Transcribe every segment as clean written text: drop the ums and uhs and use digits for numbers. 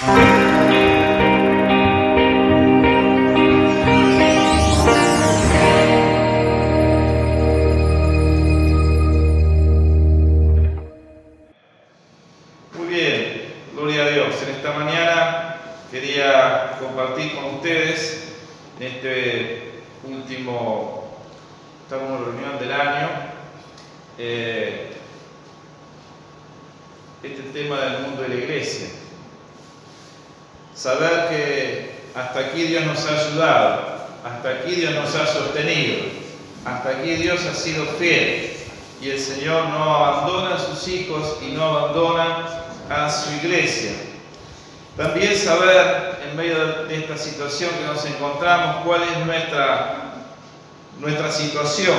Muy bien, gloria a Dios. En esta mañana quería compartir con ustedes en este último, estamos en una reunión del año, este tema del mundo de la iglesia. Saber que hasta aquí Dios nos ha ayudado, hasta aquí Dios nos ha sostenido, hasta aquí Dios ha sido fiel y el Señor no abandona a sus hijos y no abandona a su iglesia. También saber, en medio de esta situación que nos encontramos, cuál es nuestra situación.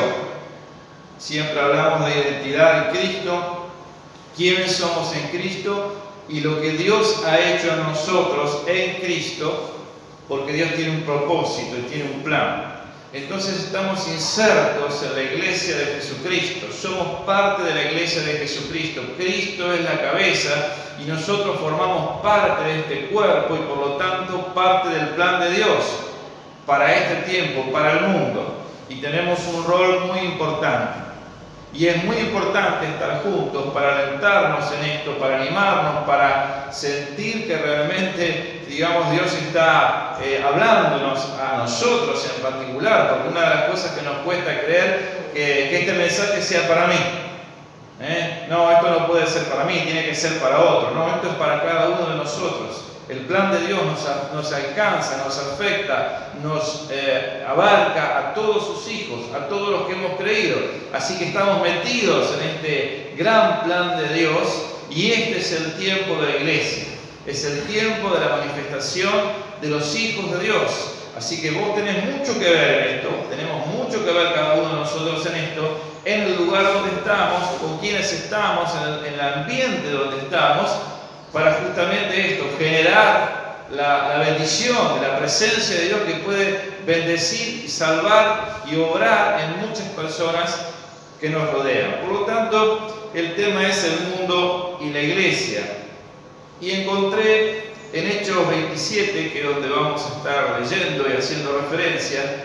Siempre hablamos de identidad en Cristo, quiénes somos en Cristo y lo que Dios ha hecho en nosotros en Cristo, porque Dios tiene un propósito y tiene un plan. Entonces estamos insertos en la iglesia de Jesucristo, somos parte de la iglesia de Jesucristo. Cristo es la cabeza y nosotros formamos parte de este cuerpo y por lo tanto parte del plan de Dios para este tiempo, para el mundo. Y tenemos un rol muy importante. Y es muy importante estar juntos para alentarnos en esto, para animarnos, para sentir que realmente, digamos, Dios está hablándonos a nosotros en particular, porque una de las cosas que nos cuesta creer que este mensaje sea para mí. No, esto no puede ser para mí, tiene que ser para otro. No, esto es para cada uno de nosotros. El plan de Dios nos alcanza, nos afecta, nos abarca a todos sus hijos, a todos los que hemos creído. Así que estamos metidos en este gran plan de Dios y este es el tiempo de la iglesia. Es el tiempo de la manifestación de los hijos de Dios. Así que vos tenés mucho que ver en esto, tenemos mucho que ver cada uno de nosotros en esto, en el lugar donde estamos, con quienes estamos, en el ambiente donde estamos, para justamente esto, generar la bendición de la presencia de Dios que puede bendecir y salvar y obrar en muchas personas que nos rodean. Por lo tanto, el tema es el mundo y la iglesia. Y encontré en Hechos 27, que es donde vamos a estar leyendo y haciendo referencia,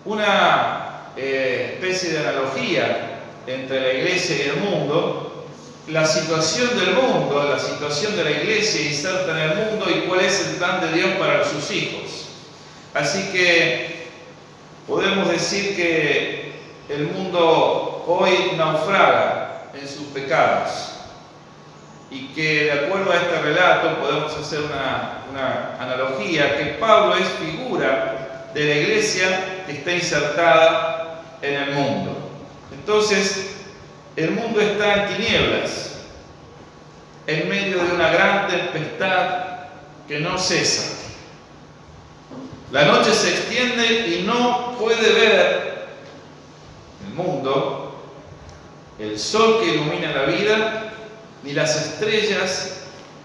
una especie de analogía entre la iglesia y el mundo. La situación del mundo, la situación de la iglesia inserta en el mundo y cuál es el plan de Dios para sus hijos. Así que podemos decir que el mundo hoy naufraga en sus pecados y que de acuerdo a este relato podemos hacer una analogía que Pablo es figura de la iglesia que está insertada en el mundo. Entonces, el mundo está en tinieblas, en medio de una gran tempestad que no cesa. La noche se extiende y no puede ver el mundo, el sol que ilumina la vida, ni las estrellas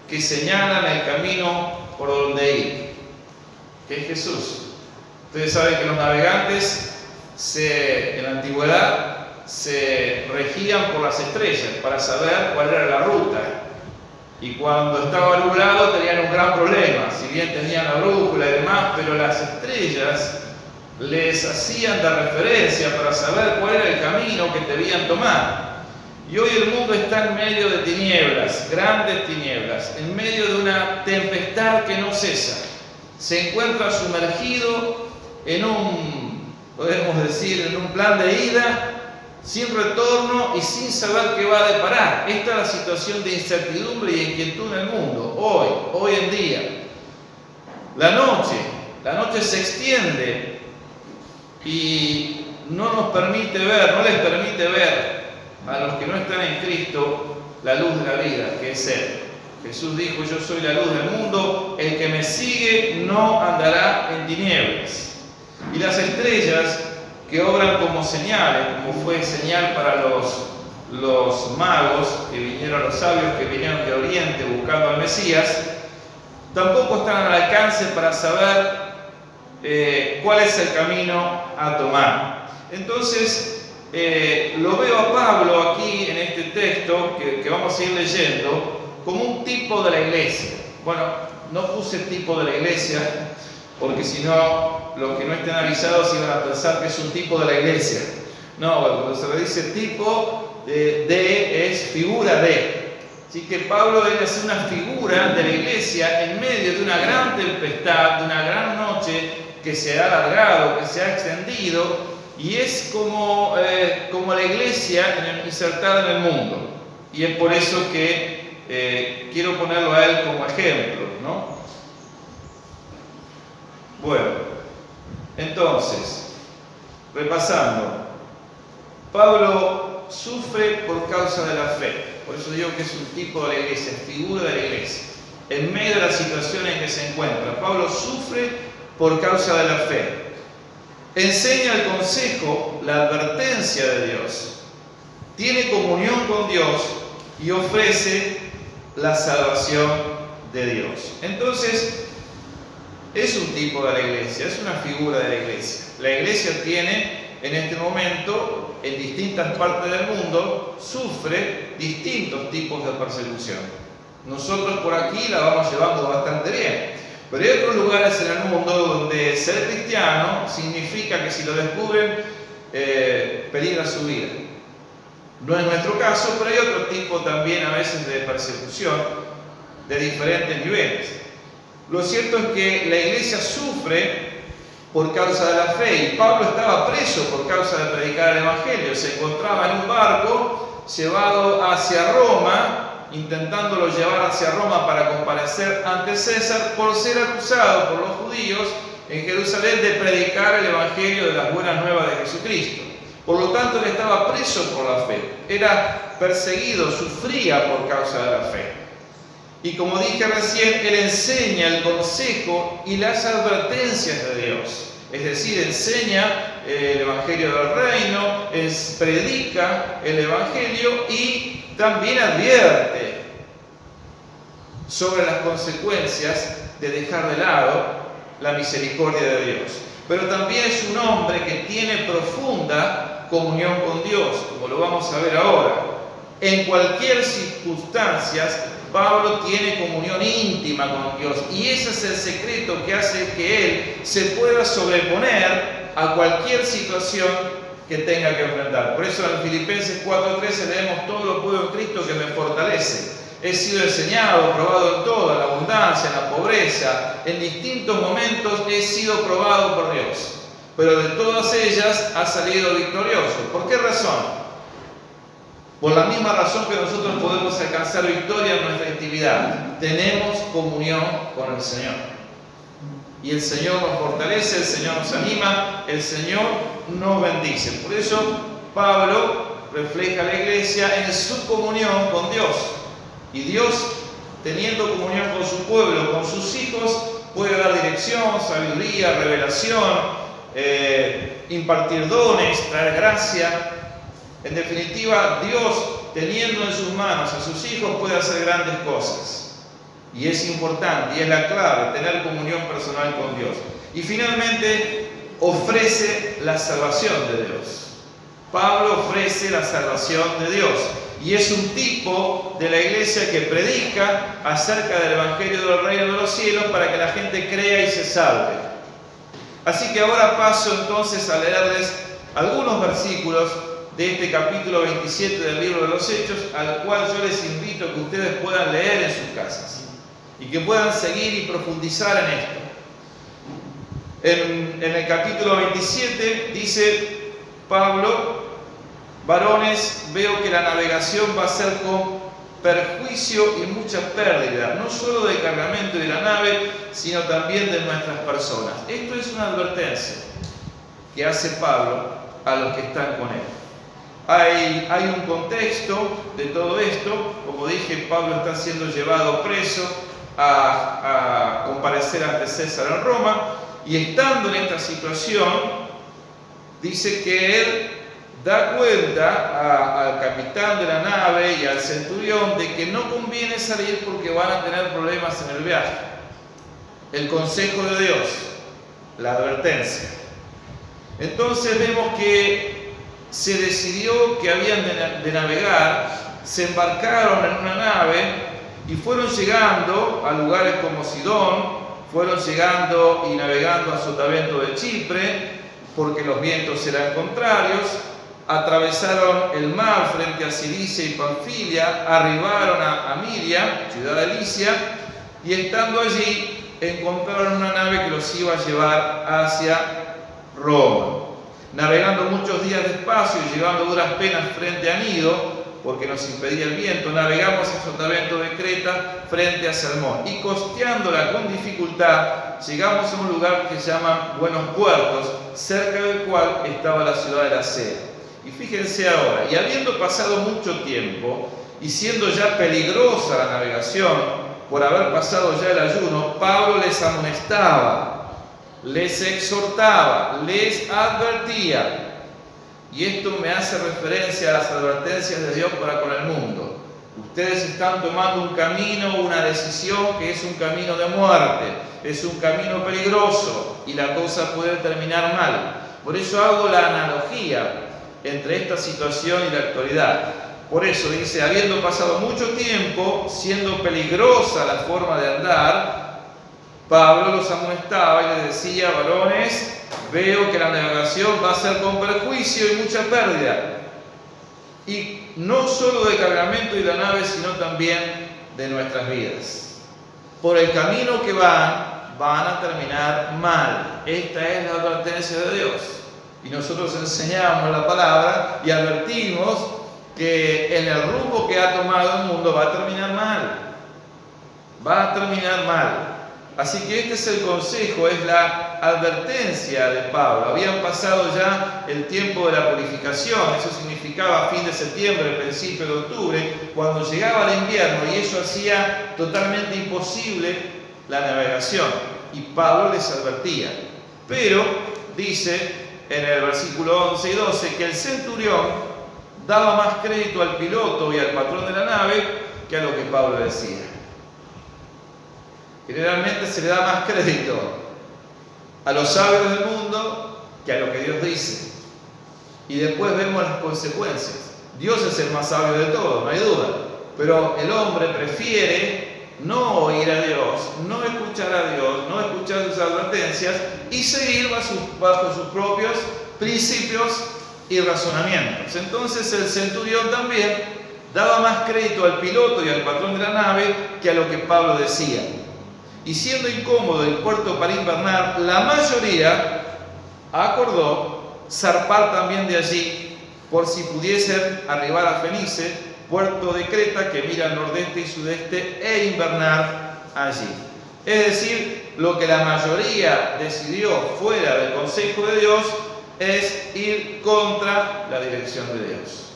que señalan el camino por donde ir, que es Jesús. Ustedes saben que los navegantes en la antigüedad se regían por las estrellas para saber cuál era la ruta. Y cuando estaba nublado tenían un gran problema, si bien tenían la brújula y demás, pero las estrellas les hacían de referencia para saber cuál era el camino que debían tomar. Y hoy el mundo está en medio de tinieblas, grandes tinieblas, en medio de una tempestad que no cesa. Se encuentra sumergido en podemos decir, en un plan de ida sin retorno y sin saber qué va a deparar. Esta es la situación de incertidumbre y inquietud en el mundo, hoy en día. La noche se extiende y no les permite ver a los que no están en Cristo la luz de la vida, que es Él. Jesús dijo: yo soy la luz del mundo, el que me sigue no andará en tinieblas. Y las estrellas que obran como señales, como fue señal para los magos que vinieron, los sabios que vinieron de Oriente buscando al Mesías, tampoco están al alcance para saber cuál es el camino a tomar. Entonces, lo veo a Pablo aquí en este texto que vamos a ir leyendo como un tipo de la iglesia. Bueno, no puse tipo de la iglesia, porque si no, los que no estén avisados iban a pensar que es un tipo de la iglesia. No, cuando se le dice tipo de es figura de. Así que Pablo debe hacer una figura de la iglesia en medio de una gran tempestad, de una gran noche que se ha alargado, que se ha extendido, y es como la iglesia insertada en el mundo. Y es por eso que quiero ponerlo a él como ejemplo, ¿no? Bueno, entonces, repasando, Pablo sufre por causa de la fe. Por eso digo que es un tipo de la iglesia, figura de la iglesia. En medio de la situación en que se encuentra, Pablo sufre por causa de la fe. Enseña el consejo, la advertencia de Dios. Tiene comunión con Dios y ofrece la salvación de Dios. Entonces, es un tipo de la iglesia, es una figura de la iglesia. La iglesia tiene en este momento, en distintas partes del mundo, sufre distintos tipos de persecución. Nosotros por aquí la vamos llevando bastante bien, pero hay otros lugares en el mundo donde ser cristiano significa que si lo descubren, peligra su vida. No es nuestro caso, pero hay otro tipo también a veces de persecución de diferentes niveles. Lo cierto es que la iglesia sufre por causa de la fe, y Pablo estaba preso por causa de predicar el Evangelio. Se encontraba en un barco llevado hacia Roma, intentándolo llevar hacia Roma para comparecer ante César por ser acusado por los judíos en Jerusalén de predicar el Evangelio de las buenas nuevas de Jesucristo. Por lo tanto, él estaba preso por la fe, era perseguido, sufría por causa de la fe. Y como dije recién, él enseña el consejo y las advertencias de Dios. Es decir, enseña el Evangelio del Reino, predica el Evangelio y también advierte sobre las consecuencias de dejar de lado la misericordia de Dios. Pero también es un hombre que tiene profunda comunión con Dios, como lo vamos a ver ahora. En cualquier circunstancia, Pablo tiene comunión íntima con Dios, y ese es el secreto que hace que él se pueda sobreponer a cualquier situación que tenga que enfrentar. Por eso en Filipenses 4:13 leemos: todo lo puedo en Cristo que me fortalece. He sido enseñado, probado en todo, en la abundancia, en la pobreza, en distintos momentos he sido probado por Dios, pero de todas ellas ha salido victorioso. ¿Por qué razón? Por la misma razón que nosotros podemos alcanzar victoria en nuestra intimidad. Tenemos comunión con el Señor. Y el Señor nos fortalece, el Señor nos anima, el Señor nos bendice. Por eso Pablo refleja a la iglesia en su comunión con Dios. Y Dios, teniendo comunión con su pueblo, con sus hijos, puede dar dirección, sabiduría, revelación, impartir dones, traer gracia. En definitiva, Dios, teniendo en sus manos a sus hijos, puede hacer grandes cosas. Y es importante, y es la clave, tener comunión personal con Dios. Y finalmente, ofrece la salvación de Dios. Pablo ofrece la salvación de Dios. Y es un tipo de la iglesia que predica acerca del Evangelio del Reino de los Cielos para que la gente crea y se salve. Así que ahora paso entonces a leerles algunos versículos de este capítulo 27 del libro de los Hechos, al cual yo les invito a que ustedes puedan leer en sus casas y que puedan seguir y profundizar en esto. En el capítulo 27 dice Pablo: varones, veo que la navegación va a ser con perjuicio y mucha pérdida, no solo del cargamento de la nave, sino también de nuestras personas. Esto es una advertencia que hace Pablo a los que están con él. Hay un contexto de todo esto. Como dije, Pablo está siendo llevado preso a comparecer ante César en Roma, y estando en esta situación, dice que él da cuenta al capitán de la nave y al centurión de que no conviene salir porque van a tener problemas en el viaje. El consejo de Dios, la advertencia. Entonces vemos que se decidió que habían de navegar, se embarcaron en una nave Y fueron llegando a lugares como Sidón, fueron llegando y navegando a Sotavento de Chipre, porque los vientos eran contrarios, atravesaron el mar frente a Cilicia y Panfilia, arribaron a Miria, ciudad de Licia, y estando allí encontraron una nave que los iba a llevar hacia Roma. Navegando muchos días despacio y llegando a duras penas frente a Nido, porque nos impedía el viento, navegamos a Sotavento de Creta frente a Salmón, y costeándola con dificultad, llegamos a un lugar que se llama Buenos Puertos, cerca del cual estaba la ciudad de la Sea. Y fíjense ahora, y habiendo pasado mucho tiempo, y siendo ya peligrosa la navegación, por haber pasado ya el ayuno, Pablo les amonestaba, les exhortaba, les advertía. Y esto me hace referencia a las advertencias de Dios para con el mundo. Ustedes están tomando un camino, una decisión que es un camino de muerte, es un camino peligroso y la cosa puede terminar mal. Por eso hago la analogía entre esta situación y la actualidad. Por eso dice, habiendo pasado mucho tiempo, siendo peligrosa la forma de andar, Pablo los amonestaba y les decía, varones, veo que la navegación va a ser con perjuicio y mucha pérdida. Y no solo de cargamento y de la nave, sino también de nuestras vidas. Por el camino que van a terminar mal. Esta es la advertencia de Dios. Y nosotros enseñamos la palabra y advertimos que en el rumbo que ha tomado el mundo va a terminar mal. Va a terminar mal. Así que este es el consejo, es la advertencia de Pablo. Habían pasado ya el tiempo de la purificación, eso significaba fin de septiembre, principio de octubre, cuando llegaba el invierno, y eso hacía totalmente imposible la navegación. Y Pablo les advertía. Pero dice en el versículo 11 y 12 que el centurión daba más crédito al piloto y al patrón de la nave que a lo que Pablo decía. Generalmente se le da más crédito a los sabios del mundo que a lo que Dios dice. Y después vemos las consecuencias. Dios es el más sabio de todos, no hay duda. Pero el hombre prefiere no oír a Dios, no escuchar a Dios, no escuchar sus advertencias y seguir bajo sus propios principios y razonamientos. Entonces el centurión también daba más crédito al piloto y al patrón de la nave que a lo que Pablo decía. Y siendo incómodo el puerto para invernar, la mayoría acordó zarpar también de allí por si pudiesen arribar a Fenice, puerto de Creta que mira al nordeste y sudeste, e invernar allí. Es decir, lo que la mayoría decidió fuera del consejo de Dios es ir contra la dirección de Dios.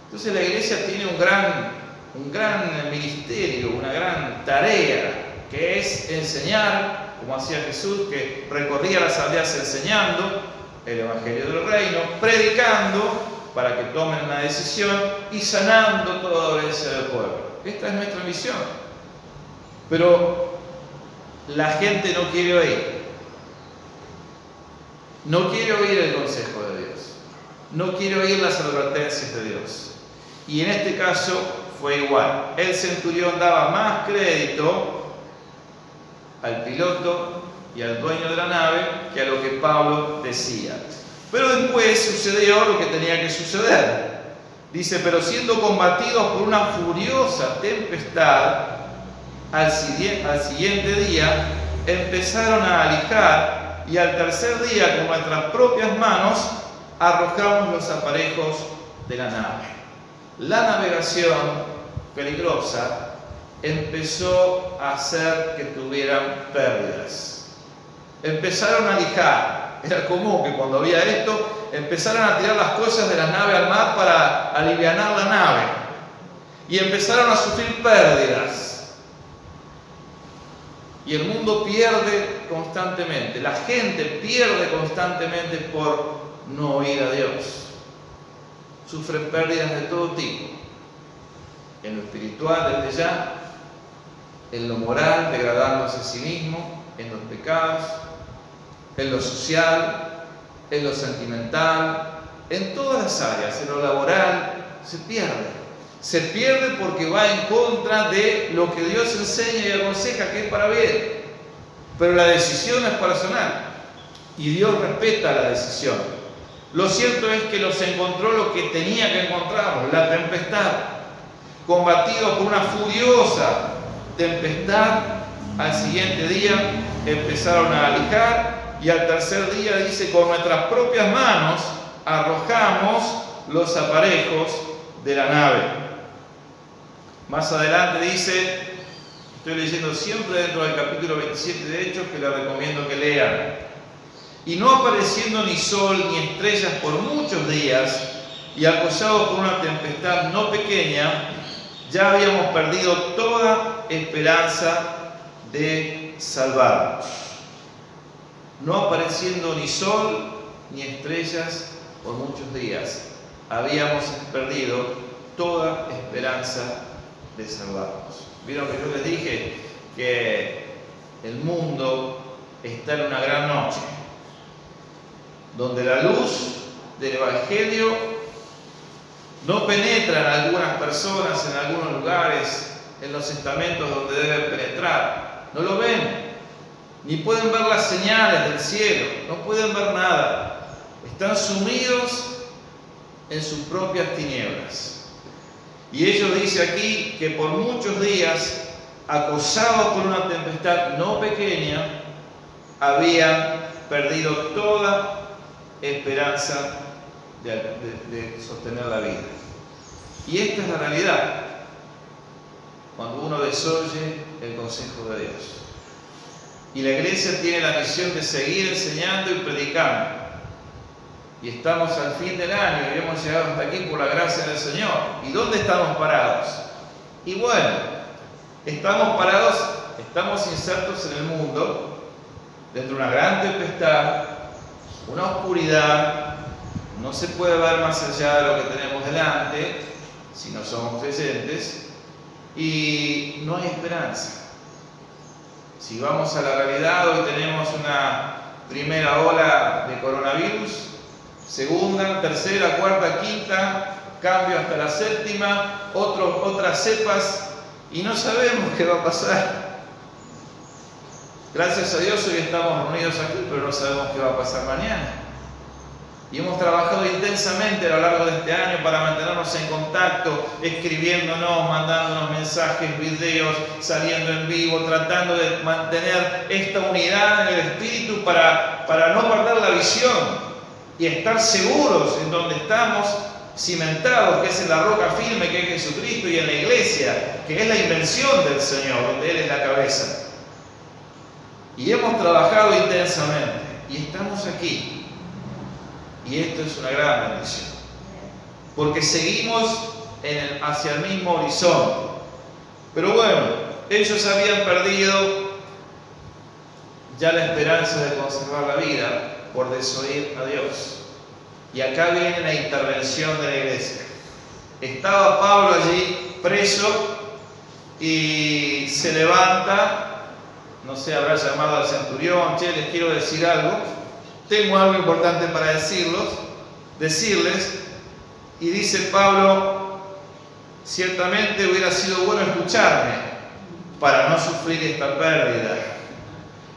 Entonces la iglesia tiene un gran ministerio, una gran tarea, que es enseñar, como hacía Jesús, que recorría las aldeas enseñando el Evangelio del Reino, predicando para que tomen una decisión y sanando toda dolencia del pueblo. Esta es nuestra misión. Pero la gente no quiere oír. No quiere oír el consejo de Dios. No quiere oír las advertencias de Dios. Y en este caso fue igual. El centurión daba más crédito al piloto y al dueño de la nave que a lo que Pablo decía. Pero después sucedió lo que tenía que suceder. Dice, pero siendo combatidos por una furiosa tempestad, al siguiente día empezaron a alijar y al tercer día con nuestras propias manos arrojamos los aparejos de la nave. La navegación peligrosa empezó a hacer que tuvieran pérdidas. Empezaron a lijar. Era común que cuando había esto, empezaran a tirar las cosas de la nave al mar para alivianar la nave. Y empezaron a sufrir pérdidas. Y el mundo pierde constantemente. La gente pierde constantemente por no oír a Dios. Sufren pérdidas de todo tipo. En lo espiritual desde ya, en lo moral, degradándose a sí mismo, en los pecados, en lo social, en lo sentimental, en todas las áreas, en lo laboral, se pierde. Se pierde porque va en contra de lo que Dios enseña y aconseja que es para bien. Pero la decisión es personal y Dios respeta la decisión. Lo cierto es que los encontró lo que tenía que encontrarlos, la tempestad. Combatidos por una furiosa tempestad, al siguiente día empezaron a alijar y al tercer día dice: con nuestras propias manos arrojamos los aparejos de la nave. Más adelante dice, estoy leyendo siempre dentro del capítulo 27 de Hechos, que les recomiendo que lean: y no apareciendo ni sol ni estrellas por muchos días, y acosados por una tempestad no pequeña, ya habíamos perdido toda esperanza de salvarnos. No apareciendo ni sol ni estrellas por muchos días, habíamos perdido toda esperanza de salvarnos. Vieron que yo les dije que el mundo está en una gran noche, donde la luz del Evangelio no penetra en algunas personas, en algunos lugares, en los estamentos donde debe penetrar. No lo ven, ni pueden ver las señales del cielo, no pueden ver nada. Están sumidos en sus propias tinieblas. Y ellos dice aquí que por muchos días, acosados por una tempestad no pequeña, habían perdido toda esperanza de sostener la vida. Y esta es la realidad cuando uno desoye el consejo de Dios. Y la iglesia tiene la misión de seguir enseñando y predicando. Y estamos al fin del año y hemos llegado hasta aquí por la gracia del Señor. ¿Y dónde estamos parados? Y bueno, estamos parados, estamos insertos en el mundo, dentro de una gran tempestad, una oscuridad. No se puede ver más allá de lo que tenemos delante si no somos creyentes, y no hay esperanza. Si vamos a la realidad, hoy tenemos una primera ola de coronavirus, segunda, tercera, cuarta, quinta, cambio hasta la séptima, otras cepas, y no sabemos qué va a pasar. Gracias a Dios hoy estamos reunidos aquí, pero no sabemos qué va a pasar mañana. Y hemos trabajado intensamente a lo largo de este año para mantenernos en contacto, escribiéndonos, mandándonos mensajes, videos, saliendo en vivo, tratando de mantener esta unidad en el espíritu para no perder la visión y estar seguros en donde estamos cimentados, que es en la roca firme que es Jesucristo, y en la iglesia, que es la invención del Señor, donde Él es la cabeza. Y hemos trabajado intensamente y estamos aquí. Y esto es una gran bendición, porque seguimos hacia el mismo horizonte. Pero bueno, ellos habían perdido ya la esperanza de conservar la vida por desoír a Dios. Y acá viene la intervención de la iglesia. Estaba Pablo allí preso y se levanta, no sé, habrá llamado al centurión: che, les quiero decir algo. Tengo algo importante para decirles, y dice Pablo: ciertamente hubiera sido bueno escucharme para no sufrir esta pérdida,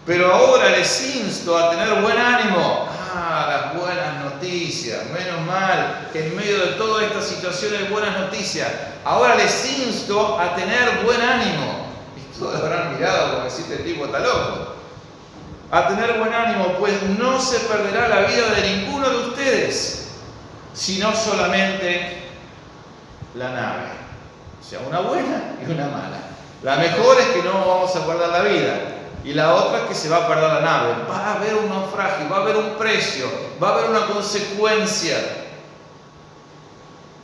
pero ahora les insto a tener buen ánimo. Las buenas noticias, menos mal que en medio de toda esta situación hay buenas noticias. Ahora les insto a tener buen ánimo. Y todos habrán mirado como decir: este tipo está loco. A tener buen ánimo, pues no se perderá la vida de ninguno de ustedes, sino solamente la nave. O sea, una buena y una mala. La mejor es que no vamos a perder la vida, y la otra es que se va a perder la nave. Va a haber un naufragio, va a haber un precio, va a haber una consecuencia.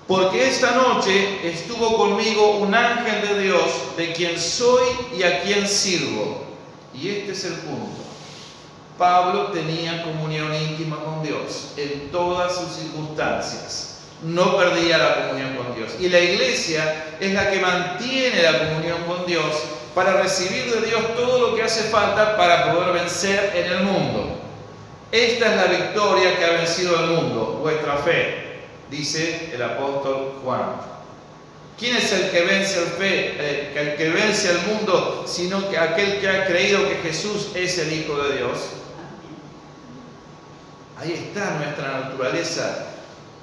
Porque esta noche estuvo conmigo un ángel de Dios, de quien soy y a quien sirvo. Y este es el punto. Pablo tenía comunión íntima con Dios en todas sus circunstancias. No perdía la comunión con Dios. Y la iglesia es la que mantiene la comunión con Dios para recibir de Dios todo lo que hace falta para poder vencer en el mundo. Esta es la victoria que ha vencido el mundo, vuestra fe, dice el apóstol Juan. ¿Quién es el que vence el que vence al mundo, sino que aquel que ha creído que Jesús es el Hijo de Dios? Ahí está nuestra naturaleza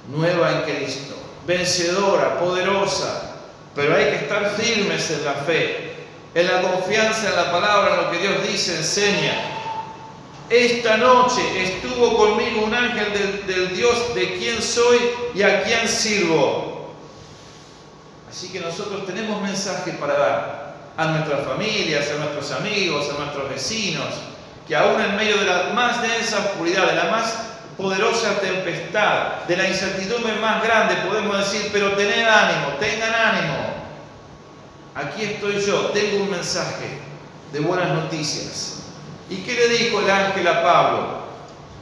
nueva en Cristo, vencedora, poderosa, pero hay que estar firmes en la fe, en la confianza en la palabra, en lo que Dios dice, enseña. Esta noche estuvo conmigo un ángel del Dios de quien soy y a quien sirvo. Así que nosotros tenemos mensaje para dar a nuestras familias, a nuestros amigos, a nuestros vecinos, que aún en medio de la más densa oscuridad, de la más poderosa tempestad, de la incertidumbre más grande, podemos decir, pero tened ánimo, tengan ánimo. Aquí estoy yo, tengo un mensaje de buenas noticias. ¿Y qué le dijo el ángel a Pablo?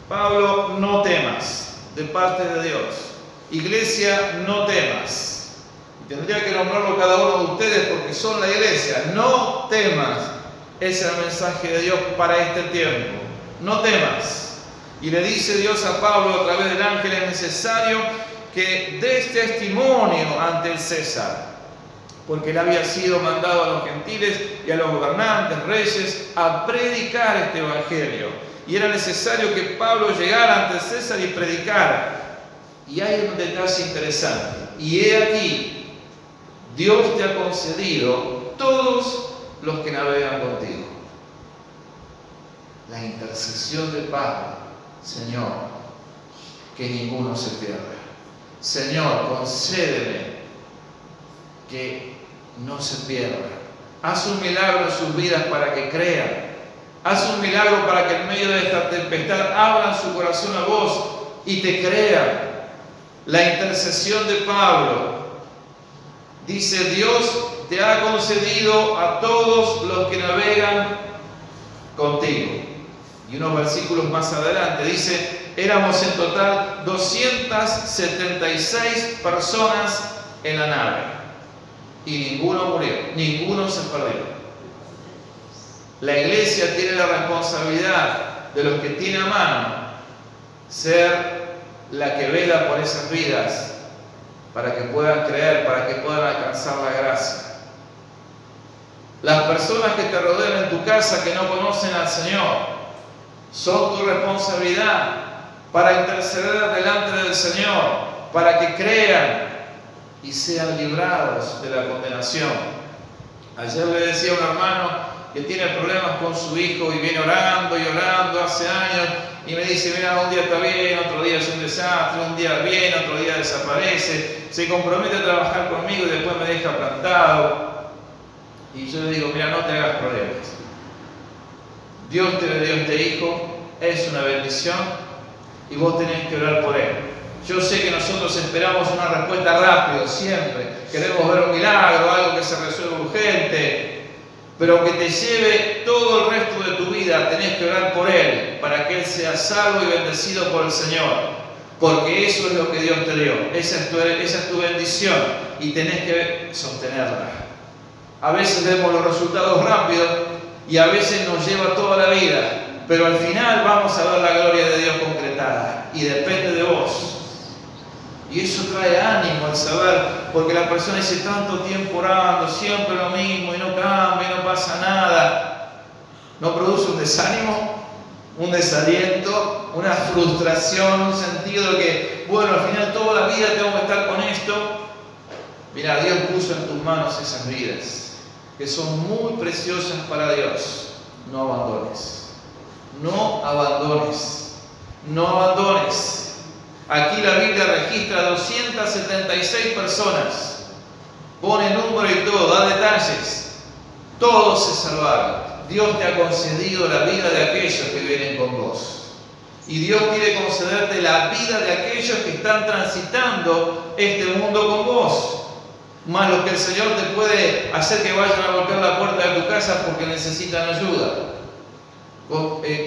Pablo, no temas, de parte de Dios. Iglesia, no temas. Y tendría que nombrarlo cada uno de ustedes porque son la iglesia. No temas. Ese es el mensaje de Dios para este tiempo. No temas. Y le dice Dios a Pablo a través del ángel, es necesario que des testimonio ante el César, porque él había sido mandado a los gentiles y a los gobernantes, reyes, a predicar este evangelio. Y era necesario que Pablo llegara ante el César y predicara. Y hay un detalle interesante. Y he aquí, Dios te ha concedido todos los que navegan contigo. La intercesión de Pablo. Señor, que ninguno se pierda. Señor, concédeme que no se pierda. Haz un milagro en sus vidas para que crean. Haz un milagro para que en medio de esta tempestad abran su corazón a vos y te crean. La intercesión de Pablo. Dice, Dios te ha concedido a todos los que navegan contigo. Y unos versículos más adelante dice, éramos en total 276 personas en la nave. Y ninguno murió, ninguno se perdió. La iglesia tiene la responsabilidad de los que tiene a mano ser la que vela por esas vidas para que puedan creer, para que puedan alcanzar la gracia. Las personas que te rodean en tu casa que no conocen al Señor son tu responsabilidad para interceder delante del Señor, para que crean y sean librados de la condenación. Ayer le decía a un hermano que tiene problemas con su hijo y viene orando y orando hace años y me dice, mira, un día está bien, otro día es un desastre, un día bien, otro día desaparece, se compromete a trabajar conmigo y después me deja plantado. Y yo le digo, mira, no te hagas problemas. Dios te dio este hijo, es una bendición y vos tenés que orar por él. Yo sé que nosotros esperamos una respuesta rápida siempre, queremos ver un milagro, algo que se resuelva urgente, pero que te lleve todo el resto de tu vida, tenés que orar por él, para que él sea salvo y bendecido por el Señor, porque eso es lo que Dios te dio, esa es tu bendición y tenés que sostenerla. A veces vemos los resultados rápidos y a veces nos lleva toda la vida, pero al final vamos a ver la gloria de Dios concretada y depende de vos. Y eso trae ánimo al saber, porque la persona dice tanto tiempo orando, siempre lo mismo y no cambia, no pasa nada. ¿No produce un desánimo, un desaliento, una frustración, un sentido de que, bueno, al final toda la vida tengo que estar con esto? Mira, Dios puso en tus manos esas vidas, que son muy preciosas para Dios. No abandones. No abandones. No abandones. Aquí la Biblia registra 276 personas. Pone número y todo, da detalles. Todos se salvaron. Dios te ha concedido la vida de aquellos que vienen con vos. Y Dios quiere concederte la vida de aquellos que están transitando este mundo con vos. Más los que el Señor te puede hacer que vayan a golpear la puerta de tu casa porque necesitan ayuda.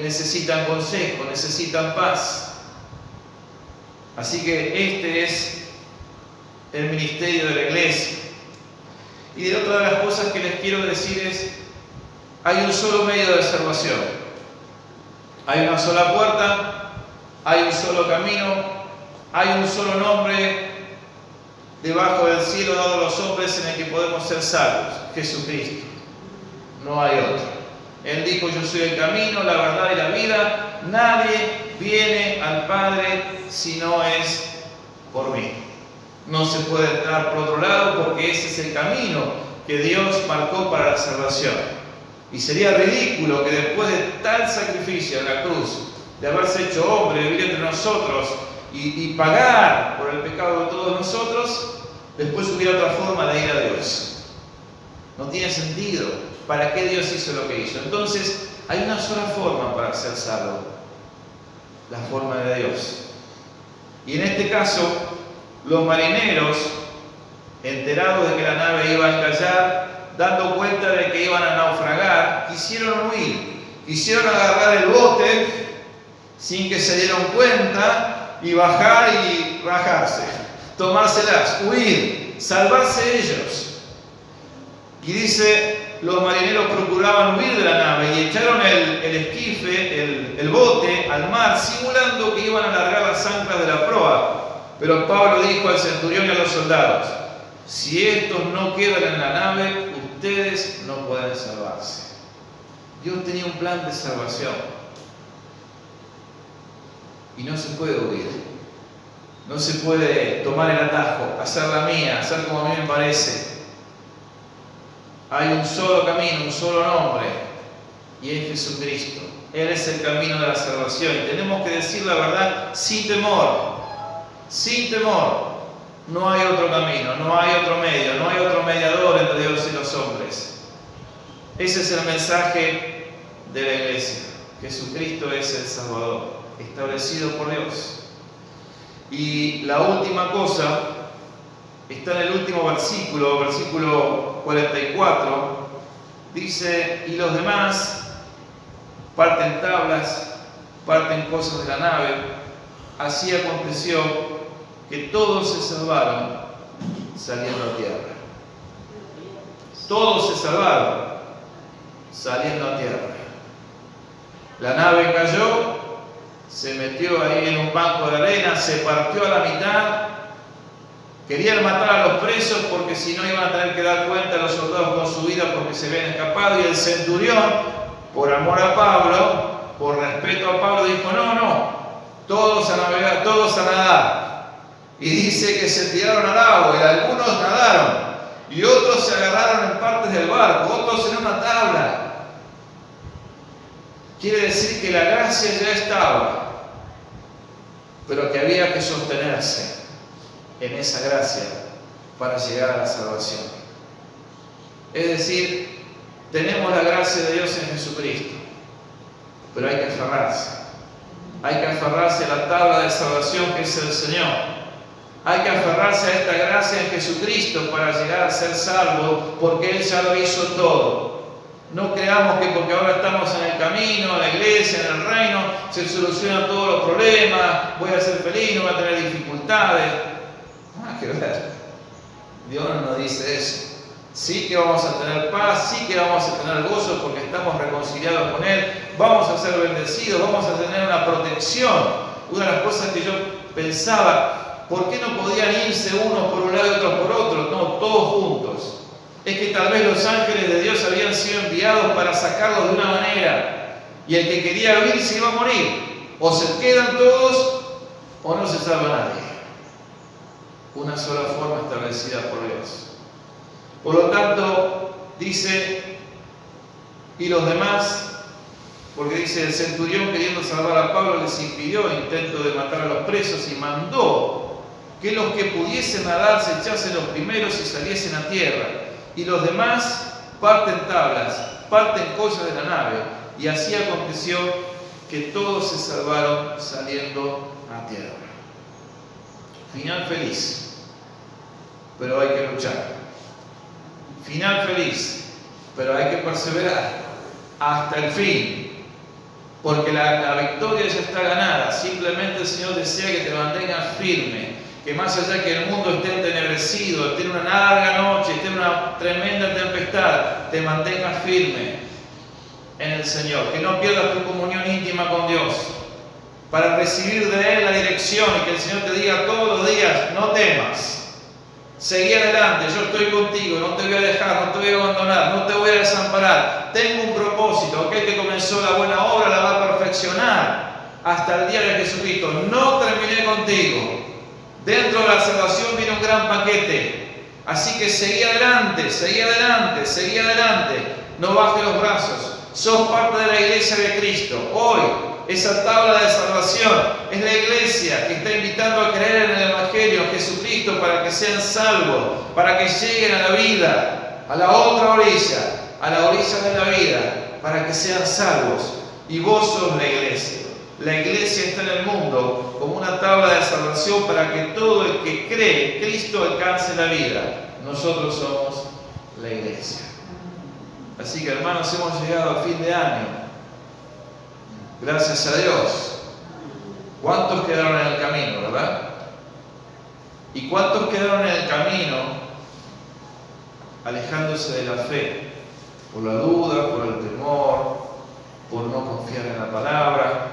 Necesitan consejo, necesitan paz. Así que este es el ministerio de la iglesia. Y de otra de las cosas que les quiero decir es, hay un solo medio de salvación. Hay una sola puerta, hay un solo camino, hay un solo nombre debajo del cielo dado a los hombres en el que podemos ser salvos, Jesucristo. No hay otro. Él dijo: yo soy el camino, la verdad y la vida. Nadie viene al Padre si no es por mí. No se puede entrar por otro lado, porque ese es el camino que Dios marcó para la salvación. Y sería ridículo que después de tal sacrificio en la cruz, de haberse hecho hombre, vivir entre nosotros y pagar por el pecado de todos nosotros, después hubiera otra forma de ir a Dios. No tiene sentido. ¿Para qué Dios hizo lo que hizo? Entonces, hay una sola forma para ser salvo: la forma de Dios. Y en este caso, los marineros, enterados de que la nave iba a encallar, dando cuenta de que iban a naufragar, quisieron huir, quisieron agarrar el bote sin que se dieran cuenta y bajar y rajarse, tomárselas, huir, salvarse ellos. Y dice: los marineros procuraban huir de la nave y echaron el esquife, el bote, al mar, simulando que iban a largar las anclas de la proa. Pero Pablo dijo al centurión y a los soldados: si estos no quedan en la nave, ustedes no pueden salvarse. Dios tenía un plan de salvación y no se puede huir. No se puede tomar el atajo, hacer la mía, hacer como a mí me parece. Hay un solo camino, un solo nombre, y es Jesucristo. Él es el camino de la salvación. Y tenemos que decir la verdad sin temor. Sin temor. No hay otro camino, no hay otro medio, no hay otro mediador entre Dios y los hombres. Ese es el mensaje de la iglesia. Jesucristo es el Salvador, establecido por Dios. Y la última cosa está en el último versículo, versículo 44. Dice: y los demás parten tablas, parten cosas de la nave. Así aconteció que todos se salvaron saliendo a tierra. Todos se salvaron saliendo a tierra. La nave cayó, se metió ahí en un banco de arena, se partió a la mitad. Querían matar a los presos porque si no iban a tener que dar cuenta a los soldados con su vida porque se habían escapado. Y el centurión, por amor a Pablo, por respeto a Pablo, dijo: no, todos a navegar, todos a nadar. Y dice que se tiraron al agua y algunos nadaron y otros se agarraron en partes del barco, otros en una tabla. Quiere decir que la gracia ya estaba, pero que había que sostenerse en esa gracia para llegar a la salvación. Es decir, tenemos la gracia de Dios en Jesucristo, pero hay que aferrarse. Hay que aferrarse a la tabla de salvación que es el Señor. Hay que aferrarse a esta gracia en Jesucristo para llegar a ser salvo, porque Él ya lo hizo todo. No creamos que porque ahora estamos en el camino, en la iglesia, en el reino, se solucionan todos los problemas, voy a ser feliz, no voy a tener dificultades. Nada que ver. Dios no nos dice eso. Sí que vamos a tener paz, sí que vamos a tener gozo porque estamos reconciliados con Él, vamos a ser bendecidos, vamos a tener una protección. Una de las cosas que yo pensaba: ¿por qué no podían irse unos por un lado y otros por otro? No, todos juntos. Es que tal vez los ángeles de Dios habían sido enviados para sacarlos de una manera, y el que quería huir se iba a morir. O se quedan todos o no se salva nadie. Una sola forma establecida por Dios. Por lo tanto, dice: y los demás, porque dice: el centurión, queriendo salvar a Pablo, les impidió el intento de matar a los presos y mandó que los que pudiesen nadar se echasen los primeros y saliesen a tierra. Y los demás parten tablas, parten cosas de la nave. Y así aconteció que todos se salvaron saliendo a tierra. Final feliz, pero hay que luchar. Final feliz, pero hay que perseverar hasta el fin, porque la victoria ya está ganada. Simplemente el Señor desea que te mantengas firme, que más allá que el mundo esté entenebrecido, esté en una larga noche, esté en una tremenda tempestad, te mantengas firme en el Señor, que no pierdas tu comunión íntima con Dios, para recibir de Él la dirección y que el Señor te diga todos los días: no temas, Seguí adelante, yo estoy contigo, no te voy a dejar, no te voy a abandonar, no te voy a desamparar. Tengo un propósito, aquel que comenzó la buena obra la va a perfeccionar hasta el día de Jesucristo. No terminé contigo. Dentro de la salvación viene un gran paquete. Así que seguí adelante, seguí adelante, seguí adelante. No bajes los brazos. Sos parte de la iglesia de Cristo. Hoy, esa tabla de salvación es la iglesia que está invitando a creer en el Evangelio, en Jesucristo, para que sean salvos, para que lleguen a la vida, a la otra orilla, a la orilla de la vida, para que sean salvos. Y vos sos la iglesia. La iglesia está en el mundo como una tabla de salvación para que todo el que cree en Cristo alcance la vida. Nosotros somos la iglesia. Así que, hermanos, hemos llegado a fin de año. Gracias a Dios. ¿Cuántos quedaron en el camino, verdad? ¿Y cuántos quedaron en el camino alejándose de la fe? Por la duda, por el temor, por no confiar en la palabra,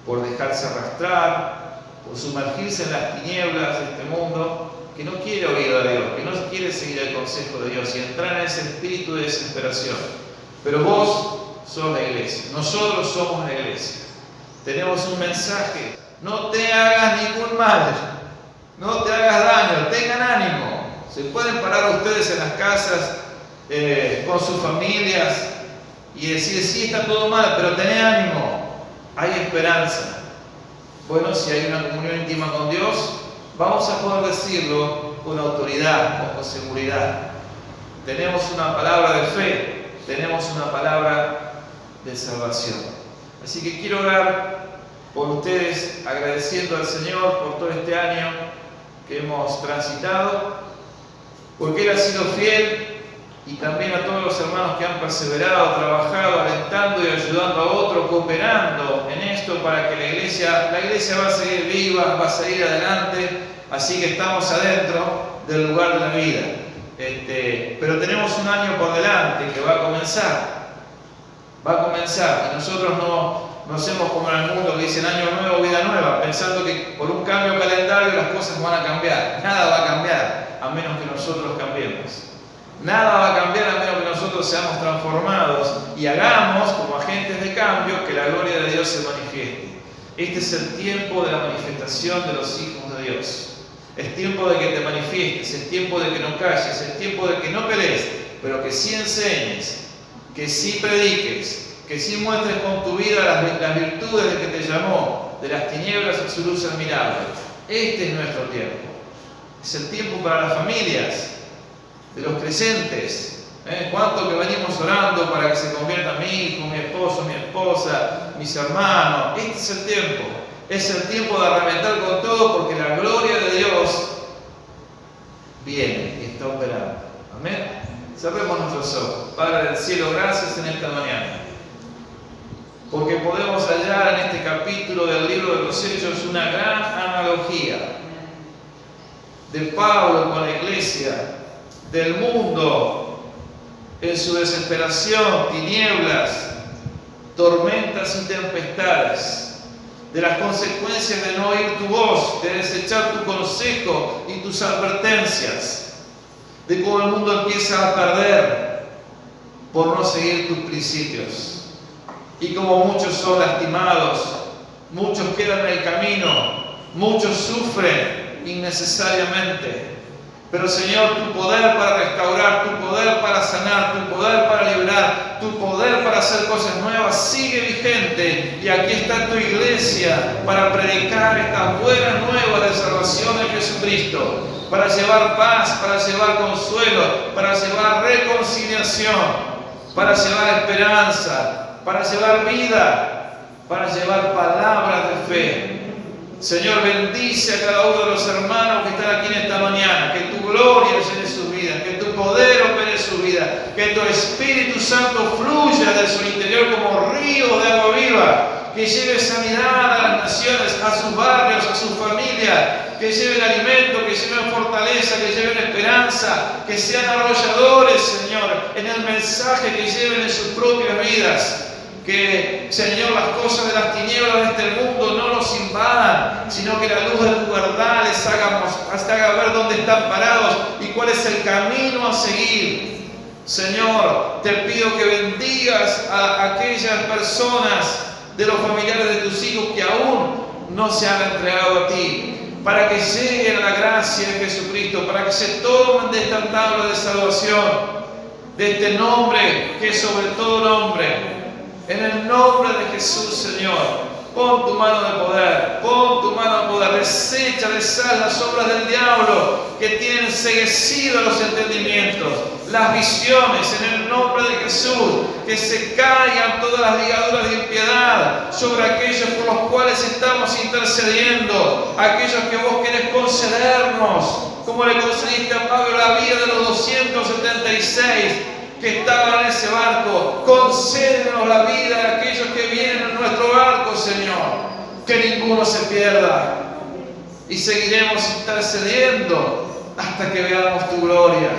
por dejarse arrastrar, por sumergirse en las tinieblas de este mundo, que no quiere oír a Dios, que no quiere seguir el consejo de Dios y entrar en ese espíritu de desesperación. Pero vos sos la iglesia, nosotros somos la iglesia. Tenemos un mensaje: no te hagas ningún mal, no te hagas daño, tengan ánimo. Se pueden parar ustedes en las casas con sus familias y decir, sí, está todo mal, pero tened ánimo, hay esperanza. Bueno, si hay una comunión íntima con Dios, vamos a poder decirlo con autoridad, con seguridad. Tenemos una palabra de fe, tenemos una palabra de salvación. Así que quiero orar por ustedes, agradeciendo al Señor por todo este año que hemos transitado, porque Él ha sido fiel, y también a todos los hermanos que han perseverado, trabajado, alentando y ayudando a otros, cooperando en esto para que la iglesia va a seguir viva, va a seguir adelante. Así que estamos adentro del lugar de la vida. Pero tenemos un año por delante que va a comenzar. Y nosotros no hacemos como en el mundo que dicen año nuevo, vida nueva, pensando que por un cambio calendario las cosas van a cambiar. Nada va a cambiar a menos que nosotros cambiemos. Nada va a cambiar a menos que nosotros seamos transformados y hagamos como agentes de cambio que la gloria de Dios se manifieste. Este es el tiempo de la manifestación de los hijos de Dios. Es tiempo de que te manifiestes, es tiempo de que no calles, es tiempo de que no pelees, pero que sí enseñes, que sí prediques, que sí muestres con tu vida las virtudes de que te llamó, de las tinieblas a su luz admirable. Este es nuestro tiempo. Es el tiempo para las familias, de los creyentes. ¿Cuánto que venimos orando para que se convierta mi hijo, mi esposo, mi esposa, mis hermanos? Este es el tiempo. Es el tiempo de arremeter con todo, porque la gloria de Dios viene y está operando. Amén. Cerremos nuestros ojos. Padre del cielo, gracias en esta mañana, porque podemos hallar en este capítulo del libro de los Hechos una gran analogía de Pablo con la iglesia, del mundo en su desesperación, tinieblas, tormentas y tempestades, de las consecuencias de no oír tu voz, de desechar tu consejo y tus advertencias, de cómo el mundo empieza a perder por no seguir tus principios, y cómo muchos son lastimados, muchos quedan en el camino, muchos sufren innecesariamente. Pero Señor, tu poder para restaurar, tu poder para sanar, tu poder para liberar, tu poder para hacer cosas nuevas sigue vigente. Y aquí está tu iglesia para predicar estas buenas nuevas de salvación en Jesucristo, para llevar paz, para llevar consuelo, para llevar reconciliación, para llevar esperanza, para llevar vida, para llevar palabras de fe. Señor, bendice a cada uno de los hermanos que están aquí en esta mañana, que tu gloria llene sus vidas, que tu poder opere su vida, que tu Espíritu Santo fluya de su interior como río de agua viva, que lleve sanidad a las naciones, a sus barrios, a sus familias, que lleven alimento, que lleven fortaleza, que lleven esperanza, que sean arrolladores, Señor, en el mensaje que lleven en sus propias vidas. Que, Señor, las cosas de las tinieblas de este mundo no nos importen, invadan, sino que la luz de tu verdad les haga ver dónde están parados y cuál es el camino a seguir. Señor, te pido que bendigas a aquellas personas de los familiares de tus hijos que aún no se han entregado a ti, para que lleguen a la gracia de Jesucristo, para que se tomen de esta tabla de salvación, de este nombre que es sobre todo nombre. En el nombre de Jesús, Señor, pon tu mano de poder, pon tu mano de poder, desecha, deshaz las obras del diablo que tienen enceguecido los entendimientos, las visiones, en el nombre de Jesús, que se caigan todas las ligaduras de impiedad sobre aquellos por los cuales estamos intercediendo, aquellos que vos querés concedernos, como le concediste a Pablo la vida de los 276 que estaban en ese barco. Concédenos la vida de aquellos que vienen en nuestro barco, Señor, que ninguno se pierda, y seguiremos intercediendo hasta que veamos tu gloria.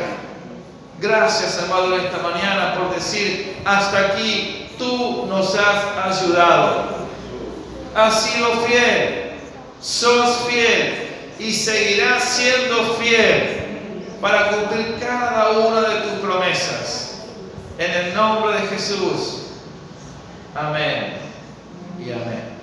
Gracias, amado, esta mañana por decir: hasta aquí tú nos has ayudado, has sido fiel, sos fiel y seguirás siendo fiel para cumplir cada una de tus promesas. En el nombre de Jesús. Amén y amén.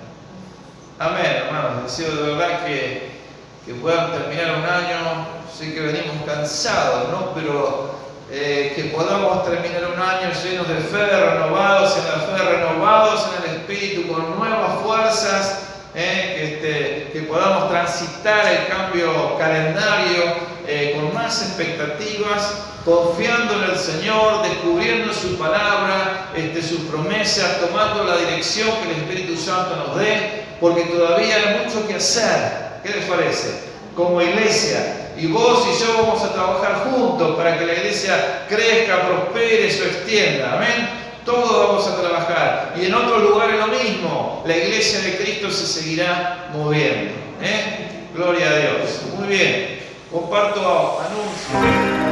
Amén, hermanos. Deseo de verdad que puedan terminar un año. Sé que venimos cansados, ¿no? Pero que podamos terminar un año llenos de fe, renovados en la fe, renovados en el Espíritu, con nuevas fuerzas, que podamos transitar el cambio calendario con más expectativas, confiando en el Señor, descubriendo su palabra, sus promesas, tomando la dirección que el Espíritu Santo nos dé, porque todavía hay mucho que hacer. ¿Qué les parece? Como iglesia, y vos y yo vamos a trabajar juntos para que la iglesia crezca, prospere, se extienda. Amén. Todos vamos a trabajar, y en otros lugares lo mismo. La iglesia de Cristo se seguirá moviendo. Gloria a Dios. Muy bien. Comparto anuncio.